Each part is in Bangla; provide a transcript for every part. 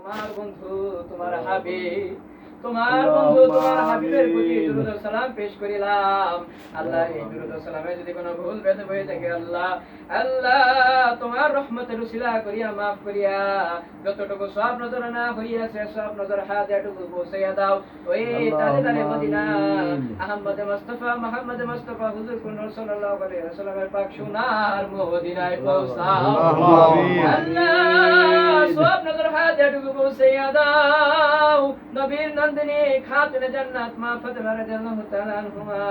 তোমার বন্ধু তোমার হাবিব তোমার বন্ধু তোমার হাবিবের প্রতি দুরূদ ও সালাম পেশ করিলাম। আল্লাহ এই দুরূদ ও সালামে যদি কোনো ভুল ভেদ হয়ে থাকে আল্লাহ আল্লাহ তোমার রহমতের উসিলা করিয়া মাফ করিয়া যতটুকু সব নজর না হইয়াছে সব নজর হাত এটুকু পৌঁছাইয়া দাও। ওই তাজদারে মদিনা আহমদ মুস্তাফা মুহাম্মদ মুস্তাফা হুজুর কুল্লু সাল্লাল্লাহু আলাইহি ওয়াসাল্লামের পাক সোনার মদিনায় পৌঁছাও। আল্লাহ সব নজর হাত এটুকু পৌঁছাইয়া দাও। নবীর নন্দিনী খাতুনে জান্নাত মা ফাতেমা রাদিয়াল্লাহু তাআলা আনহুমা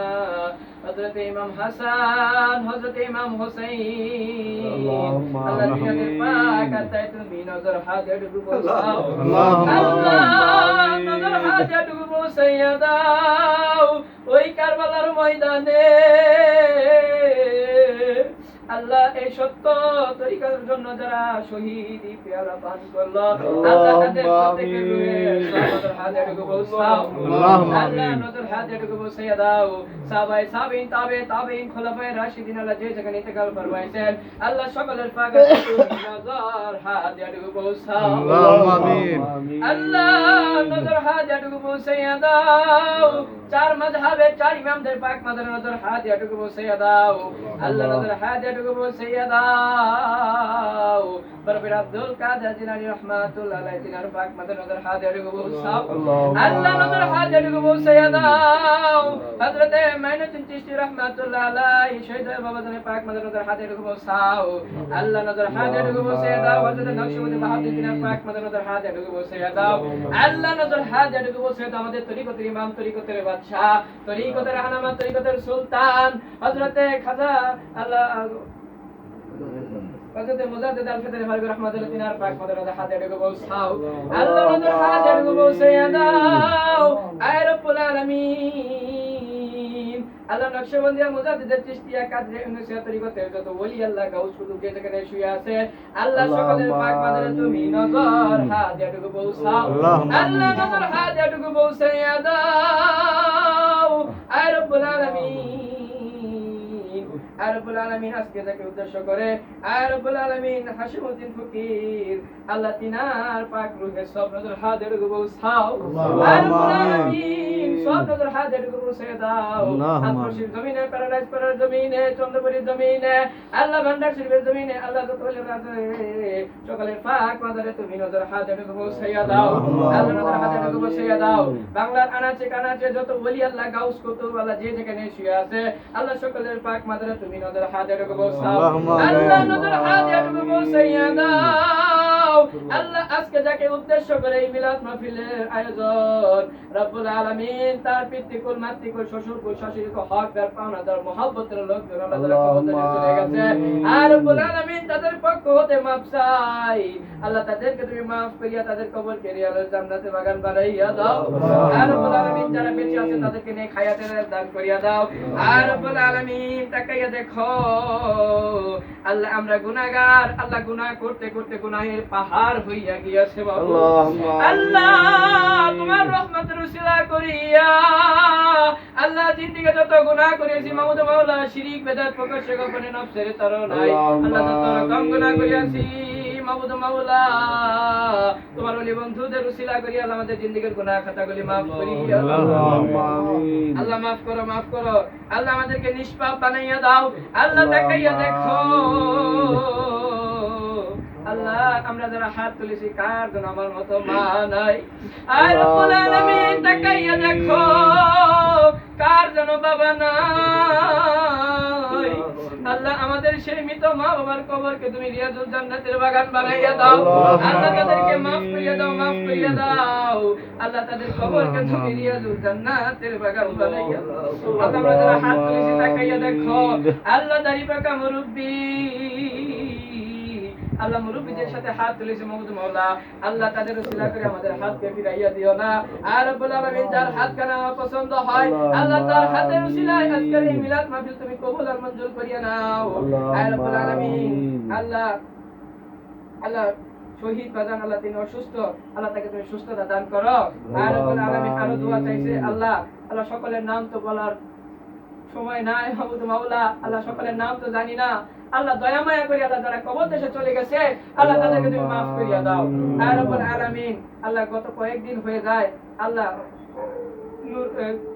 হযরত ইমাম হাসান হযরত ইমাম হুসাইন আল্লাহ তিনাদের পাক আতায় তুমি নজর হাত এটুকু পৌঁছাও। আল্লাহ নজর হাত এটুকু পৌঁছাইয়া দাও ওই কারবালার ময়দানে। আল্লাহ এই সত্য তরিকার জন্য যারা শহীদ পেয়ারা পান করলো আল্লাহ তাদের প্রত্যেকের রূহে নজর হাত এটুকু পৌঁছাও। আল্লাহ নজর হাত এটুকু পৌঁছাইয়া দাও। সাহাবায়ে সাবিন তাবেঈন খোলাফায়ে রাশিদিন আল্লাহ যে যেখানে ইন্তেকাল ফরমাইছেন আল্লাহ সকলের পাক নজর হাত এটুকু পৌঁছাও। আল্লাহ নজর হাত এটুকু পৌঁছাইয়া দাও। চার মাযহাবের চার ইমামদের পাক মাদার নজর হাত এটুকু পৌঁছাইয়া দাও। আল্লাহ নজর হাত এটুকু পৌঁছাইয়া দাও। বরফির আব্দুল কাদের জিলানী রাহমাতুল্লাহ আলাইহি তিনার পাক মাদার নজর হাত এটুকু পৌঁছাও। আল্লাহ নজর হাত এটুকু পৌঁছাইয়া দাও। হযরতে মাইনুদ্দিন চিশতি রাহমাতুল্লাহ আলাইহি শহীদ বাবাজানের পাক মাদার নজর হাত এটুকু পৌঁছাও। আল্লাহ নজর হাত এটুকু পৌঁছাইয়া দাও। হযরতে নকশবন্দি বাহাউদ্দিন তিনার পাক মাদার নজর হাত এটুকু পৌঁছাইয়া দাও। আল্লাহ নজর হাত এটুকু পৌঁছাইয়া দাও। আমাদের তরিকতের ইমাম তরিকতের বাদশা তরিকতের রাহনামা তরিকতের সুলতান হযরতে খাজা আল্লাহ হযরতে মুজাদ্দিদ আল ফিদরি মালিক রাহমাতুল্লাহ তিনার পাক মাদার নজর হাত এটুকু পৌঁছাও। আল্লাহ নজর হাত এটুকু পৌঁছাইয়া দাও। আয় রব্বুল আলামিন আল্লাহ নকশবন্দিয়া মুজাদ্দিদের চিশতিয়া কাদরে ইউনুসিয়া তরিকতের যত ওলি আল্লাহ গাউস কুতুব যে যেখানে শুয়ে আছে আল্লাহ সকলের পাক মাদারে তুমি নজর হাত এটুকু পৌঁছাও। আল্লাহ নজর হাত এটুকু পৌঁছাইয়া দাও। আয় রব্বুল আলামিন আয় রব্বুল আলামিন আজকে যাকে উদ্দেশ্য করে আয় রব্বুল আলামিন হাশিমউদ্দিন ফকির আল্লাহ তিনার পাক রূহে সব নজর হাত এটুকু পৌঁছাও। আয় রব্বুল আলামিন সব নজর হাত এটুকু পৌঁছে দাও। আত্মশীর জমিনে প্যারাডাইস পাড়ার জমিনে চন্দ্রপুরীর জমিনে আল্লাহ ভান্ডার শরীফের জমিনে আল্লাহ যত সকালের পাক মাদারে তুমি নজর হাত এটুকু পৌঁছাইয়া দাও। আল্লাহ নজর হাত এটুকু পৌঁছাইয়া দাও। বাংলার আনাচে কানাচে যত ওলি আল্লাহ গাউস কুতুব আল্লাহ যে যেখানে শুয়ে আছে আল্লাহ সকলের পাক মাদারে তুমি নজর হাত এটুকু পৌঁছাও। আল্লাহ নজর হাত এটুকু পৌঁছাইয়া দাও। আল্লাহ আজকে যাকে উদ্দেশ্য করে এই মিলাদ মাহফিলের আয়োজন রব্বুল আলামিন তার পিতৃকুল মাতৃকুল শ্বশুরকুল শাশুড়িকুল হকদার পাওনাদার মহব্বতের লোকজন আল্লাহ তাআলা কবরে চলে গেছে। আর রব্বুল আলামিন তাদের পক্ষ হতে মাফ চাই। আল্লাহ তাদেরকে তুমি মাফ করিয়া তাদের কবরকে রিয়ালের জান্নাতে বাগান বানাইয়া দাও। আর রব্বুল আলামিন যারা বেঁচে আছে তাদেরকে নেক হায়াতের দান করিয়া দাও। আর রব্বুল আলামিন তাকাইয়া দেখো আল্লাহ আমরা গুনাহগার আল্লাহ গুনাহ করতে করতে গুনাহের পাহাড় হইয়া গিয়েছে বাবা। আল্লাহ তোমার রহমতের উসিলা করিয়া আল্লাহ জিন্দেগি যত গুনাহ করেছি মাহমুদ মাওলা শিরিক বেদাত প্রকাশ্য গোপনে নফসের তাড়নায় আল্লাহ যত রকম গুনাহ করিয়াছি মাহমুদ মাওলা তোমার ওলি বন্ধুদের উসিলা করিয়া আল্লাহ আমাদের জিন্দেগির গুনাহ খাতাগুলি maaf করিয়া আল্লাহ maaf করো আল্লাহ আমাদেরকে নিষ্পাপ বানাইয়া দাও। আল্লাহ তাকাইয়া দেখো আল্লাহ আমরা যারা হাত তুলেছি কার জন্য আমার মতো মা নাই। আয় রব্বুল আলামিন তাকাইয়া দেখো কার জন্য বাবা নাই। আল্লাহ আমাদের সেই মৃত মা বাবার কবরকে তুমি রিয়াজুল জান্নাতের বাগান বানাইয়া দাও। আল্লাহ তাদেরকে maaf করিয়া দাও। আল্লাহ তাদের কবরকে তুমি রিয়াজুল জান্নাতের বাগান বানাইয়া দাও। আল্লাহ আমরা যারা হাত তুলেছি তাকাইয়া দেখো আল্লাহ দাড়ি পাকা মুরব্বি আল্লাহ মুরব্বিদের সাথে হাত তুলেছে মাহমুদ মাওলা আল্লাহ তাদের উসিলা করে আমাদের হাতকে ফিরাইয়া দিও না। আর রব্বুল আলামিন যার হাত কানা পছন্দ হয় আল্লাহ তার হাতের উসিলায় আজকের এই মিলাদ মাহফিল তুমি কবুল আর মঞ্জুর করিয়া নাও। আর রব্বুল আলামিন আল্লাহ শহীদ বাজান আল্লাহ তিনি অসুস্থ আল্লাহ তাকে তুমি সুস্থতা দান করো। আর রব্বুল আলামিন আরো দোয়া চাইছে আল্লাহ সকলের নাম তো বলার সময় নাই মাবুদ মাওলা, আল্লাহ সকলের নাম তো জানি না, আল্লাহ দয়া মায়া করে আল্লাহ যারা কবর দেশে চলে গেছে আল্লাহ তাদেরকে তুমি মাফ করিয়া দাও আর রব্বুল আলামিন। আল্লাহ গত কয়েকদিন হয়ে যায় আল্লাহ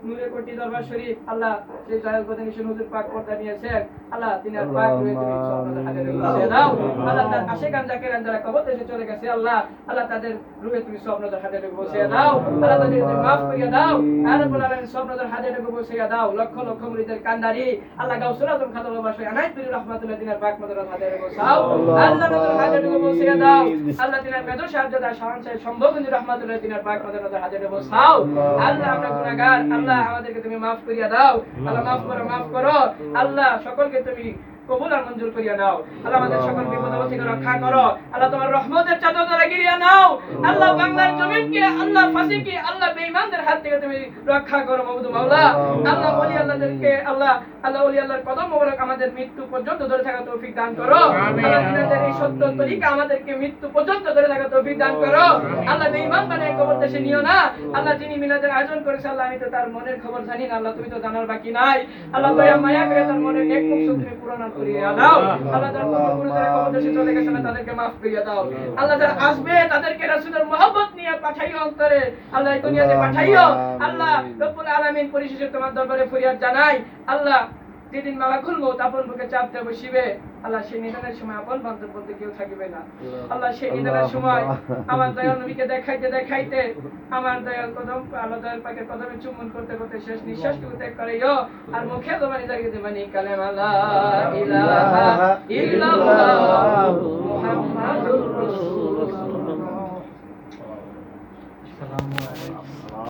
নূরে কোটি দরবার শরীফ আল্লাহ সেই জালাল বদানি হুজুর পাক পর্দা নিয়েছেন আল্লাহ তিনার পাক রুহে তুমি সওয়ালের হাতে রেখে দাও আল্লাহ তার আশিকান জাকিরান যারা কবর দেশে চলে গেছে আল্লাহ আল্লাহ তাদের রুহে তুমি সওয়ালের হাতে রেখে বসিয়ে দাও আল্লাহ তাদের তুমি মাফ করিয়া দাও আর রব্বুল আলামিন সওয়ালের হাতে রেখে বসিয়ে দাও লক্ষ লক্ষ মুরিদের কান্দারি আল্লাহ গাউসুল আজম খাতুল বাশাই আনাইত বির রাহমাতুল্লাহ দিনার পাক মদর হাতে রেখে বসাও আল্লাহ নজর হাতে রেখে বসিয়ে দাও আল্লাহ দিনার মেদো সাহায্যদার শাহানশাহ সম্ভবগঞ্জ রাহমাতুল্লাহ দিনার পাক মদর হাতে রেখে বসাও আল্লাহ আমরা গুনাহগার আল্লাহ আমাদেরকে তুমি মাফ করিয়া দাও আল্লাহ মাফ করো আল্লাহ সকলকে তুমি কবুল আর মঞ্জুর করিয়া নাও আল্লাহ আমাদের সকল বিপদ থেকে রক্ষা করো আল্লাহ তোমার রহমতের চাদর দ্বারা ঘিরিয়া নাও আল্লাহ বাংলার জমিনকে আল্লাহ ফাঁসিকে আল্লাহ বেঈমানদের হাত থেকে তুমি রক্ষা করো মাবুদ মাওলা আল্লাহ ওলি আল্লাহদেরকে আল্লাহ ওলি আল্লাহর কদম মোবারক আমাদের মৃত্যু পর্যন্ত ধরে থাকা তৌফিক দান করো আল্লাহ তিনাদের এই সত্য তরিকা আমাদেরকে মৃত্যু পর্যন্ত ধরে থাকা তৌফিক দান করো আল্লাহ বেঈমান বানায় কবর দেশে নিও না আল্লাহ যিনি মিলাদের আয়োজন করেছে আল্লাহ আমি তো তার মনের খবর জানি না আল্লাহ তুমি তো জানার বাকি নাই আল্লাহ দয়া মায়া করে তার মনের নেক মুকসুদ তুমি পূরণ করিয়া দাও আল্লাহ যারা পূর্বপুরুষ যারা কবর দেশে চলে গেছে না তাদেরকে মাফ করিয়া দাও আল্লাহ যারা আসবে তাদেরকে রাসূলের মহব্বত নিয়ে পাঠাইও অন্তরে আল্লাহ এই দুনিয়াতে পাঠাইও আল্লাহ রব্বুল আলামিন পরিশেষে তোমার দরবারে ফরিয়াদ জানাই আল্লাহ যেদিন মালাকুল মউত আপন বুকে চাপতে বসিবে আল্লাহ সেই নিদানের সময় আপন বান্ধব বলতে কেউ থাকিবে না আল্লাহ সেই নিদানের সময় আমার দয়াল নবীকে দেখাইতে দেখাইতে আমার দয়াল কদম আল্লাহ দয়াল পাকের কদমে চুম্বন করতে করতে শেষ নিঃশ্বাসটুকু ত্যাগ করিও আর মুখে জবানি জারিয়ে দেবানি কালেমা লা ইলাহা ইল্লাল্লাহ মুহাম্মাদুর রাসূলুল্লাহ।